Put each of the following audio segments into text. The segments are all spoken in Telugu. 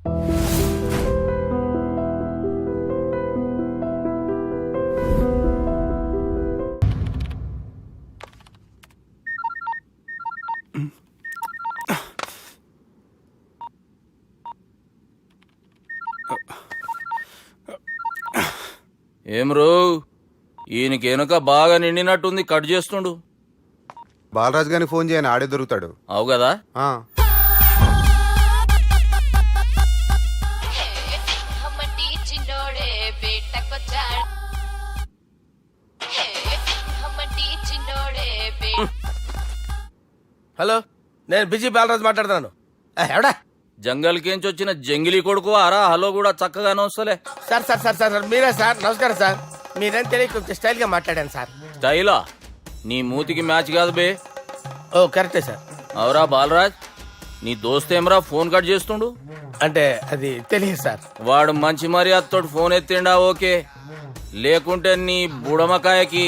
ఏం రో ఈయనకి వెనక బాగా నిండినట్టుంది, కట్ చేస్తుండు. బాలరాజు గారికి ఫోన్ చేయని, ఆడే దొరుకుతాడు. అవు కదా. హలో, నేను బిజీ బాలరాజు మాట్లాడుతున్నాను. ఎవడా జంగల్కేంచి వచ్చిన జంగిలీ కొడుకు అరా హలో కూడా చక్కగానే వస్తలే. సార్ సార్ సార్ సార్ మీరే సార్? నమస్కారం సార్. మీరేం తెలియక కొంచెం స్టైల్ గా మాట్లాడాను సార్. స్టైలా? నీ మూతికి మ్యాచ్ కాదు బే. ఓ కరెక్టే సార్. అవరా బాలరాజ్, నీ దోస్త్ ఏమరా ఫోన్ కట్ చేస్తుండు? అంటే అది తెలియదు సార్. వాడు మంచి మర్యాదతో ఫోన్ ఎత్తిండా ఓకే, లేకుంటే నీ బుడమకాయకి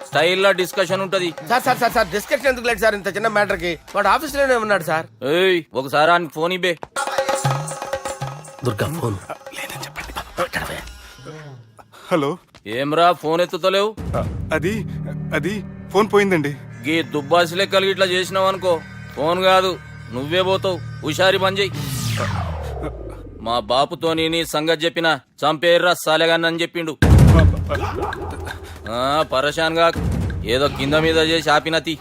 స్టైల్లా డిస్కషన్ ఉంటది. Sir sir sir sir discussion ఎందుకు లేదు సార్? ఇంత చిన్న మ్యాటర్ కి వాడు ఆఫీస్ లోనే ఉన్నాడు సార్. ఏయ్ ఒకసారి ఆయన ఫోన్ ఇబ్బే. దుర్గా ఫోన్. హలో. ఏమ్రా ఫోన్ ఎత్తుతలేవు? అది అది ఫోన్ పోయిందండి. గీ దుబ్బాసి లెక్కలు ఇట్లా చేసినావు అనుకో, ఫోన్ కాదు నువ్వే పోతావు. హుషారి పని చెయ్యి. మా బాపుతోని నీ సంగతి చెప్పిన చంపేర్రా సాలెగాన్ని అని చెప్పిండు. పరేషాన్ గా ఏదో కింద మీద చేసి ఆపినతి.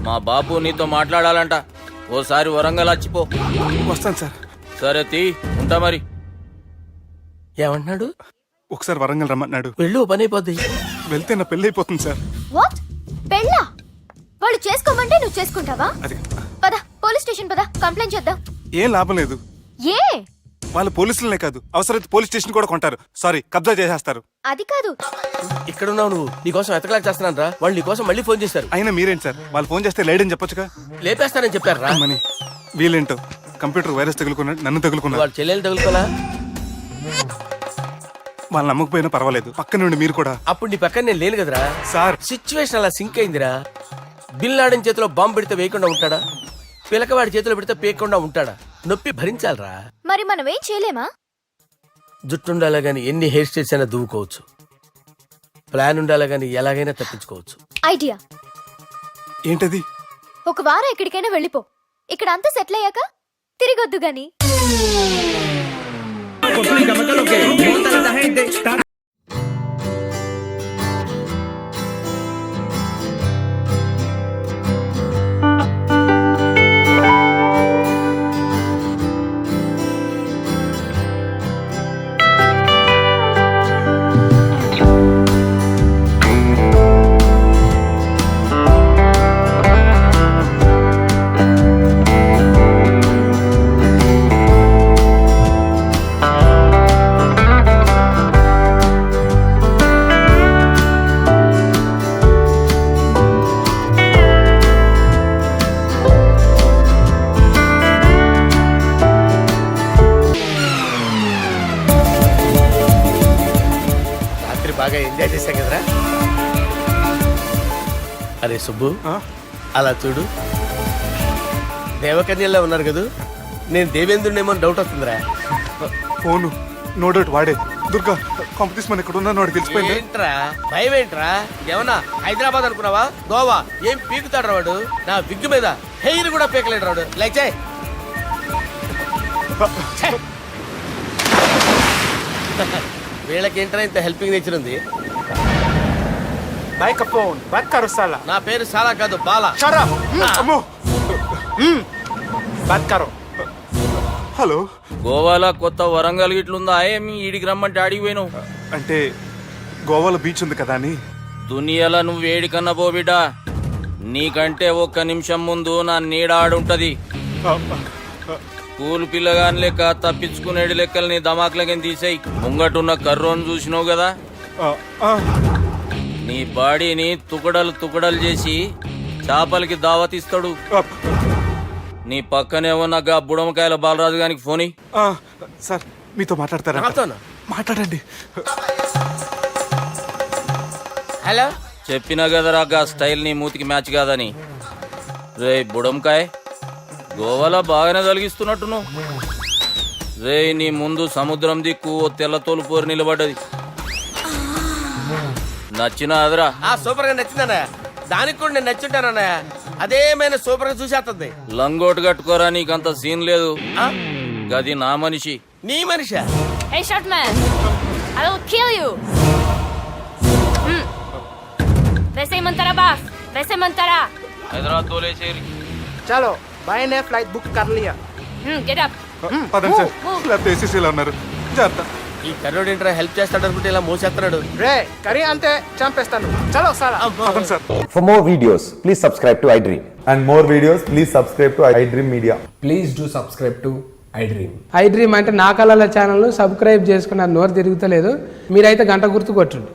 మా బాపు నీతో మాట్లాడాలంట, ఓసారి వరంగల్ వచ్చిపో. వస్తాను సార్. సరే తీ, ఉంటా మరి. ఏమంటున్నాడు? ఒకసారి వరంగల్ రమ్మన్నాడు. వెళ్ళు, పని అయిపోద్ది. వెళ్తే నా పెళ్లి అయిపోతుంది సార్. వాట్? పెళ్ళా? వాళ్ళు చేసుకోమంటే నువ్వు చేసుకుంటావా? అది పద, పోలీస్ స్టేషన్ పద, కంప్లైంట్ చేద్దాం. ఏం లాభం లేదు. ఏ? వాళ్ళు పోలీసులనే కాదు, అవసరమైతే పోలీస్ స్టేషన్ కూడా కొంటారు. సారీ, కబ్జా చేసేస్తారు. అది కాదు. ఇక్కడ ఉన్నావు నువ్వు, నీకోసం ఎతకలేక చేస్తున్నాను రా. వాళ్ళు నీకోసం మళ్ళీ ఫోన్ చేశారు. అయినా మీరేంటి సార్, వాళ్ళు ఫోన్ చేస్తే లేడని చెప్పొచ్చుగా. లేపేస్తానని చెప్పారు రా. మనీ వీళ్ళేంటో కంప్యూటర్ వైరస్ తగులుకున్నాడు, నన్ను తగులుకున్నాడు. వాళ్ళ చెల్లెలు తగులుకోలా? వాళ్ళు నమ్మకపోయినా పర్వాలేదు, పక్క నుండి మీరు కూడా. అప్పుడు నీ పక్కన నేను లేను కదరా సార్. సిచ్యువేషన్ అలా సింక్ అయిందిరా. బిల్ లాడన్ చేతిలో బాంబు పెడితే వేయకుండా ఉంటాడా? పిలకవాడి చేతిలో పెడితే పేయకుండా ఉంటాడా? నొప్పి భరించాలరా. మరి మనం ఏం చేయలేమా? జుట్టుండాలా గాని ఎన్ని హెయిర్ స్టైల్స్ అయినా దువ్వుకోవచ్చు. ప్లాన్ ఉండాలా గాని ఎలాగైనా తప్పించుకోవచ్చు. ఐడియా ఏంటది? ఒక వారం ఎక్కడికైనా వెళ్ళిపో. ఇక్కడ అంతా సెటిల్ అయ్యాక తిరిగొద్దు గాని. బాగా ఎంజాయ్ చేశాం కదరా. అరే సుబ్బు, అలా చూడు, దేవకన్యల్లో ఉన్నారు కదా. నేను దేవేంద్రునేమో డౌట్ వస్తుందిరా. ఫోను నో డౌట్ వాడే. దుర్గా కాంపిటీస్ మన ఇక్కడ ఉన్నాను, వాడు తెలిసిపోయింది. ఏంట్రా భయం ఏంట్రా? ఏమన్నా హైదరాబాద్ అనుకున్నావా? గోవా? ఏం పీకుతాడు వాడు? నా విగ్గు మీద హెయిర్ కూడా పీకలేడు రాడు. లైక్ వీళ్ళకేంట్రా ఇంత హెల్పింగ్ నేచర్ ఉంది? నా పేరు సాలా కాదు, బాలా. హలో. గోవాలో కొత్త వరంగల్ ఇట్లుందా? ఏమి ఈడికి రమ్మంటే ఆడికి పోయినావు? అంటే గోవాలో బీచ్ ఉంది కదా అని. దునియాలో నువ్వు వేడికన్నా పో బిడ్డా, నీకంటే ఒక్క నిమిషం ముందు నా నీడ ఆడుంటది. స్కూల్ పిల్లగాని లెక్క తప్పించుకునేది లెక్కలు నీ దమాకులకి తీసేయి. ముంగటున్న కర్రోని చూసినావు కదా, నీ బాడీని తుకడలు తుకడలు చేసి చేపలకి దావతిస్తాడు. నీ పక్కనే ఉన్న గా బుడమకాయల బాలరాజు గారికి ఫోన్. సార్ మీతో మాట్లాడతారా? మాట్లాడండి. హలో. చెప్పినా కదరా గా స్టైల్ నీ మూతికి మ్యాచ్ కాదని. రే బుడంకాయ్, గోవాలో బాగానే తొలగిస్తున్నట్టు నువ్వు. రే నీ ముందు సముద్రం దిక్కు ఓ తెల్ల తోలుపోరు నిలబడ్డది. నచ్చిన అదరా సూపర్ గా నచ్చిందన్నయ్య. దానికి కూడా నేను నచ్చుంటానన్నయ్య. అదేమైనా సూపర్ గా చూసేస్తుంది. లంగోటు కట్టుకోరా, నీకంత సీన్ లేదు. గది నా మనిషి. నీ మనిషి? Hey short man, I will kill you. वैसे मंतरा హైదరాబాద్ తోలేసేరి. चलो भाई ने फ्लाइट बुक कर लिया. get up. పదండి సార్, లేకపోతే ఏసీసీలో ఉన్నారు. జాగ్రత్త. ఈ కర్రోడు ఏంట్రా హెల్ప్ చేస్తాడు అనుకుంటే ఇలా మోసేస్తున్నాడు. రే కరీ అంతే చంపేస్తాను. చలో సాలా. పదండి sir. For more videos, please subscribe to iDream. And more videos, please subscribe to iDream Media. Please do subscribe to iDream. I dream అంటే నా కళల ఛానల్ సబ్స్క్రైబ్ చేసుకున్న నోరు తిరుగుతలేదు. మీరైతే గంట గుర్తు కొట్టండి.